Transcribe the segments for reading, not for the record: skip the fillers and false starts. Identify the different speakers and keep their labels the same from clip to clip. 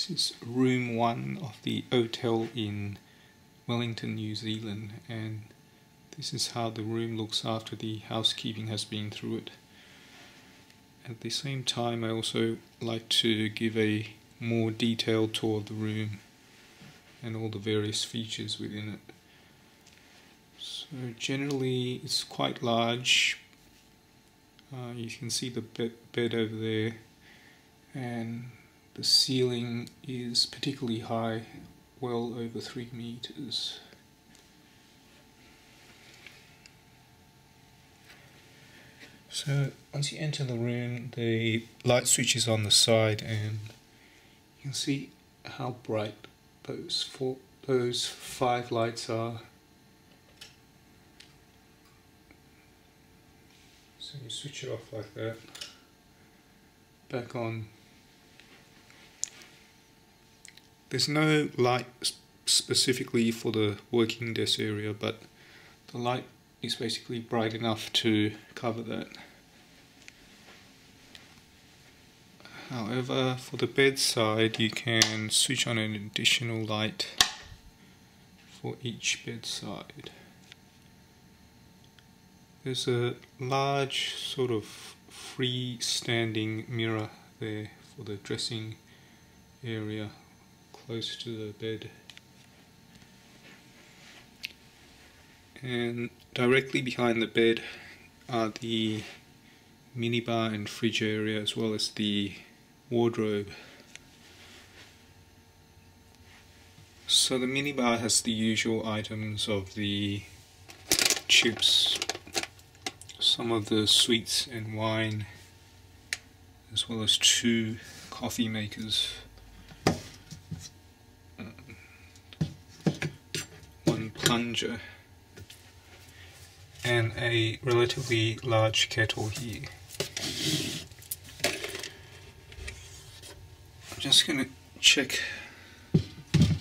Speaker 1: This is room 1 of the Ohtel in Wellington, New Zealand, and this is how the room looks after the housekeeping has been through it. At the same time, I also like to give a more detailed tour of the room and all the various features within it. So generally it's quite large. You can see the bed over there, and the ceiling is particularly high, well over 3 meters. So once you enter the room, the light switch is on the side, and you can see how bright those 5 lights are. So you switch it off like that, back on. There's no light specifically for the working desk area, but the light is basically bright enough to cover that. However, for the bedside, you can switch on an additional light for each bedside. There's a large sort of freestanding mirror there for the dressing area close to the bed. And directly behind the bed are the minibar and fridge area, as well as the wardrobe. So the minibar has the usual items of the chips, some of the sweets and wine, as well as 2 coffee makers, 1 plunger, and a relatively large kettle here. I'm just going to check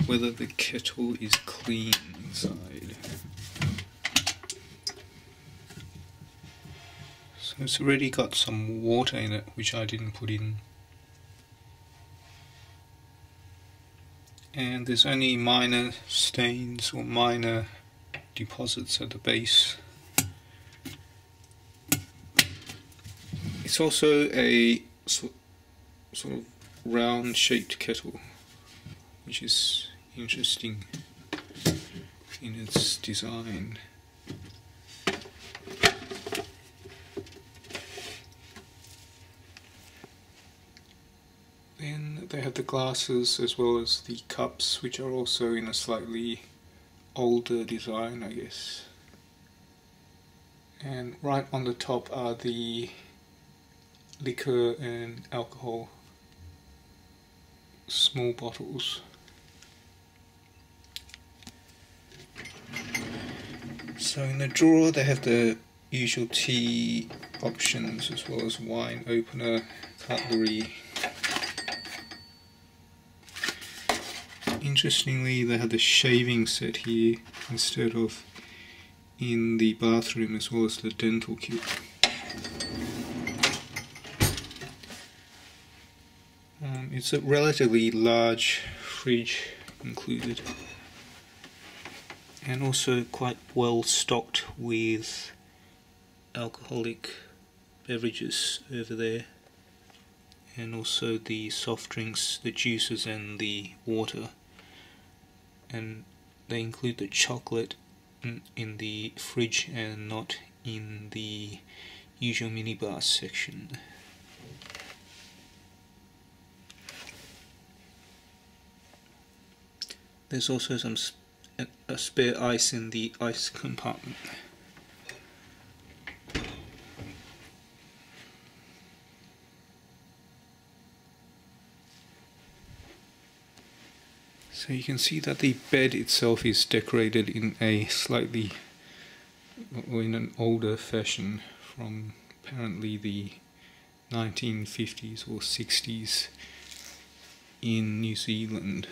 Speaker 1: whether the kettle is clean inside. So it's already got some water in it, which I didn't put in. And there's only minor stains or minor deposits at the base. It's also a sort of round shaped kettle, which is interesting in its design. Then they have the glasses as well as the cups, which are also in a slightly older design, I guess. And right on the top are the liquor and alcohol small bottles. So in the drawer they have the usual tea options, as well as wine opener, cutlery. Interestingly, they have the shaving set here instead of in the bathroom, as well as the dental kit. It's a relatively large fridge included, and also quite well stocked with alcoholic beverages over there, and also the soft drinks, the juices and the water. And they include the chocolate in the fridge and not in the usual minibar section. There's also a spare ice in the ice compartment. So you can see that the bed itself is decorated in a slightly, or in an older fashion, from apparently the 1950s or 60s in New Zealand.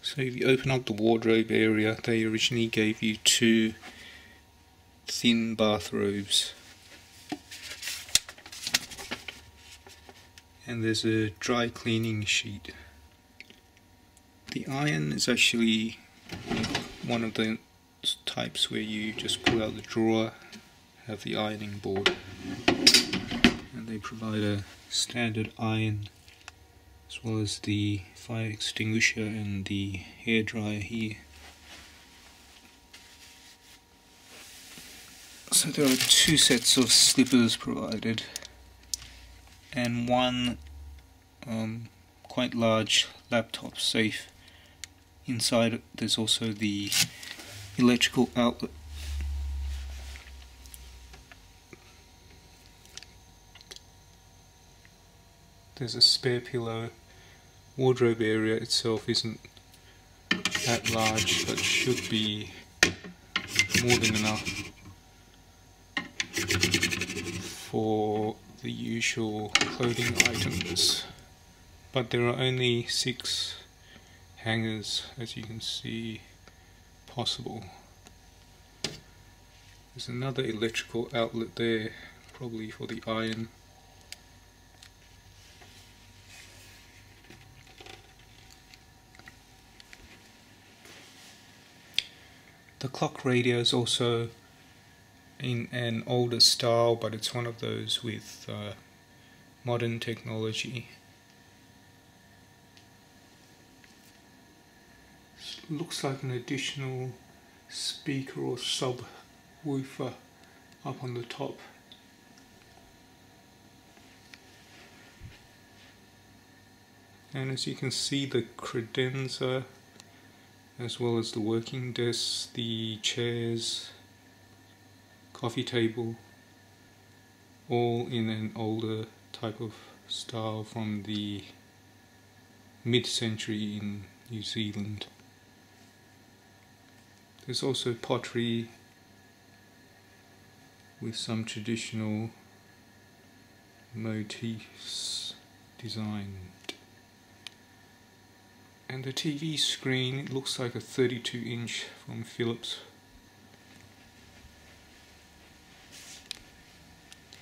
Speaker 1: So if you open up the wardrobe area, they originally gave you 2 thin bathrobes and there's a dry cleaning sheet. The iron is actually one of the types where you just pull out the drawer, have the ironing board, and they provide a standard iron as well as the fire extinguisher and the hairdryer here. So there are 2 sets of slippers provided, and one quite large laptop safe. Inside there's also the electrical outlet. There's a spare pillow. Wardrobe area itself isn't that large, but should be more than enough for the usual clothing items. But there are only 6 hangers, as you can see, possible. There's another electrical outlet there, probably for the iron. The clock radio is also in an older style, but it's one of those with modern technology. Looks like an additional speaker or subwoofer up on the top. And as you can see, the credenza, as well as the working desk, the chairs, coffee table, all in an older type of style from the mid-century in New Zealand. There's also pottery with some traditional motifs designed. And the TV screen, it looks like a 32-inch from Philips,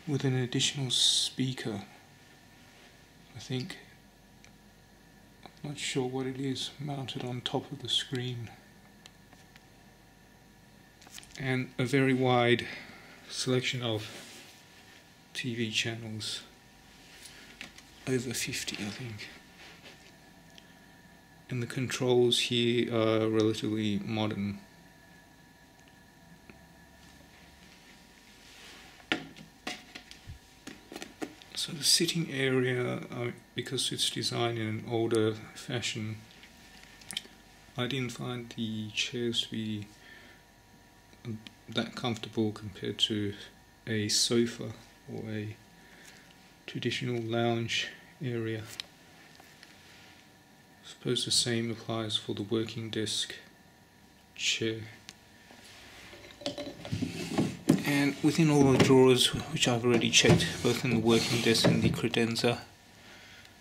Speaker 1: with an additional speaker, I think. I'm not sure what it is, mounted on top of the screen. And a very wide selection of TV channels, over 50 I think. And the controls here are relatively modern. So the sitting area, because it's designed in an older fashion, I didn't find the chairs to be that comfortable compared to a sofa or a traditional lounge area. I suppose the same applies for the working desk chair. And within all the drawers, which I've already checked, both in the working desk and the credenza,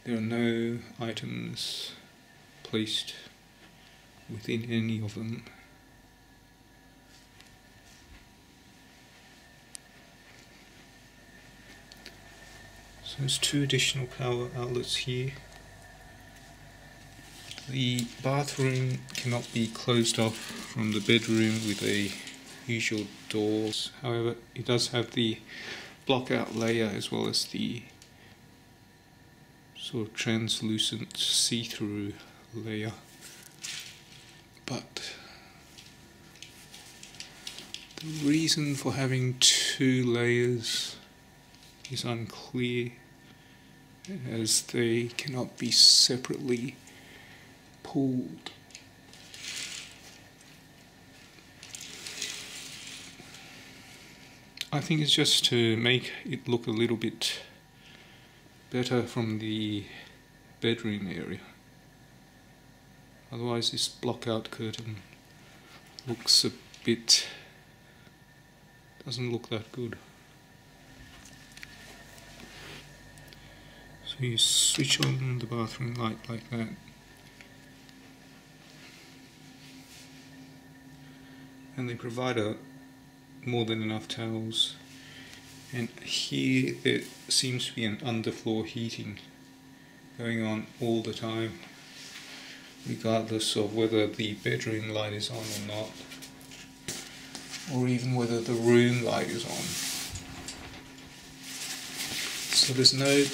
Speaker 1: there are no items placed within any of them. So there's 2 additional power outlets here. The bathroom cannot be closed off from the bedroom with a usual door. However, it does have the block out layer as well as the sort of translucent see-through layer. But the reason for having 2 layers is unclear, as they cannot be separately pulled. I think it's just to make it look a little bit better from the bedroom area. Otherwise this block-out curtain looks a bit, doesn't look that good. So you switch on the bathroom light like that. And they provide more than enough towels. And here there seems to be an underfloor heating going on all the time, regardless of whether the bedroom light is on or not, or even whether the room light is on. So there's no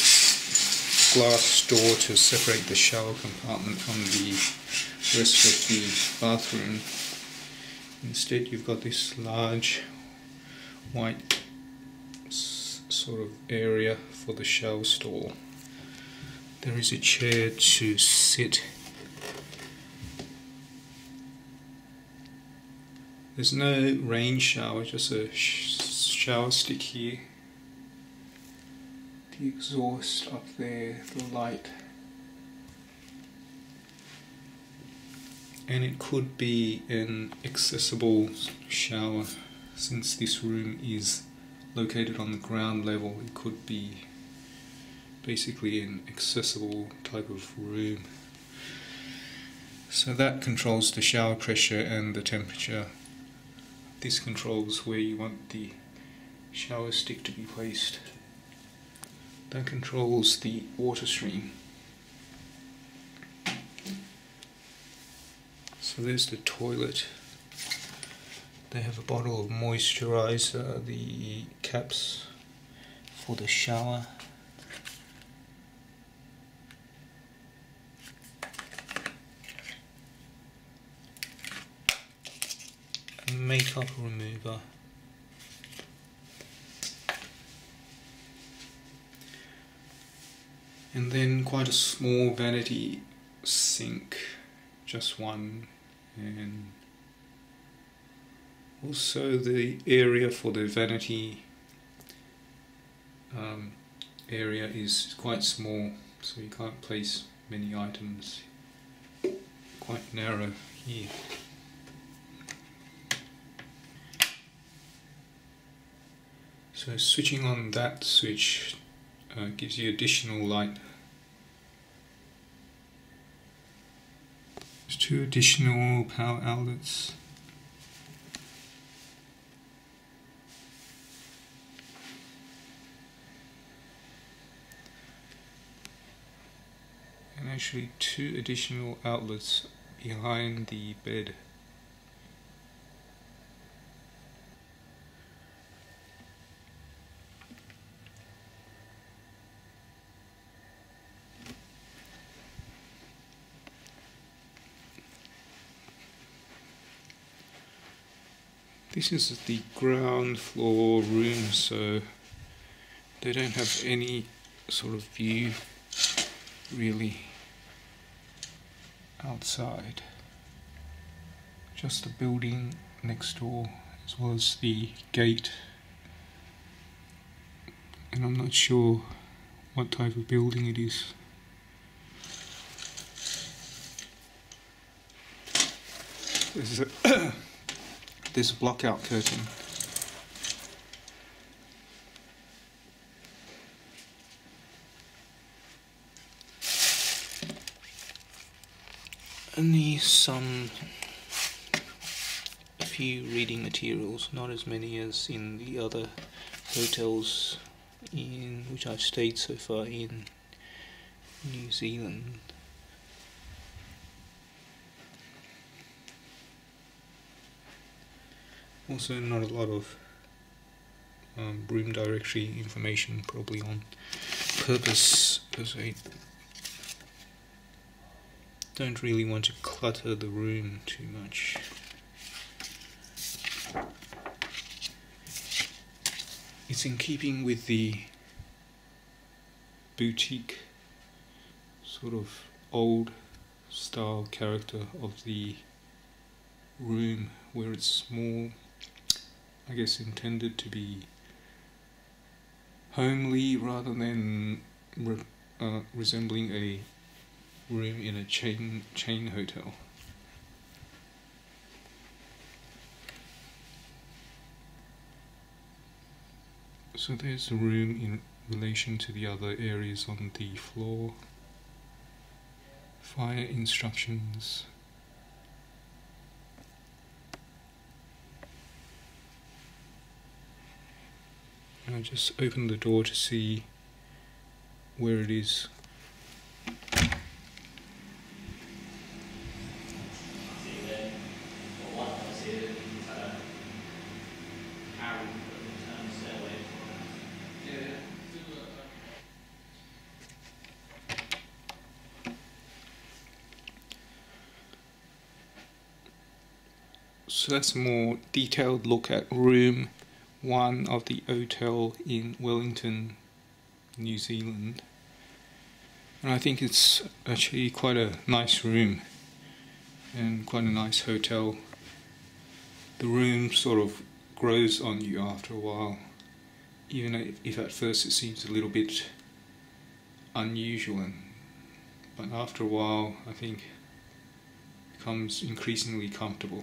Speaker 1: glass door to separate the shower compartment from the rest of the bathroom. Instead, you've got this large white sort of area for the shower stall. There is a chair to sit. There's no rain shower, just a shower stick here. The exhaust up there, the light. And it could be an accessible shower, since this room is located on the ground level. It could be basically an accessible type of room. So that controls the shower pressure and the temperature. This controls where you want the shower stick to be placed. That controls the water stream. So there's the toilet. They have a bottle of moisturizer, the caps for the shower. A makeup remover. And then quite a small vanity sink, just one, and also the area for the vanity area is quite small, so you can't place many items. Quite narrow here. So switching on that switch gives you additional light. There's 2 additional power outlets. And actually 2 additional outlets behind the bed. This is the ground floor room, so they don't have any sort of view really outside. Just the building next door, as well as the gate. And I'm not sure what type of building it is. There's a block-out curtain. Only a few reading materials, not as many as in the other hotels in which I've stayed so far in New Zealand. Also not a lot of room directory information, probably on purpose, because I don't really want to clutter the room too much. It's in keeping with the boutique sort of old style character of the room, where it's small, I guess intended to be homely rather than resembling a room in a chain hotel. So there's the room in relation to the other areas on the floor. Fire instructions. And I just opened the door to see where it is. So that's a more detailed look at room 1 of the Ohtel in Wellington, New Zealand. And I think it's actually quite a nice room and quite a nice hotel. The room sort of grows on you after a while, even if at first it seems a little bit unusual, but after a while I think it becomes increasingly comfortable.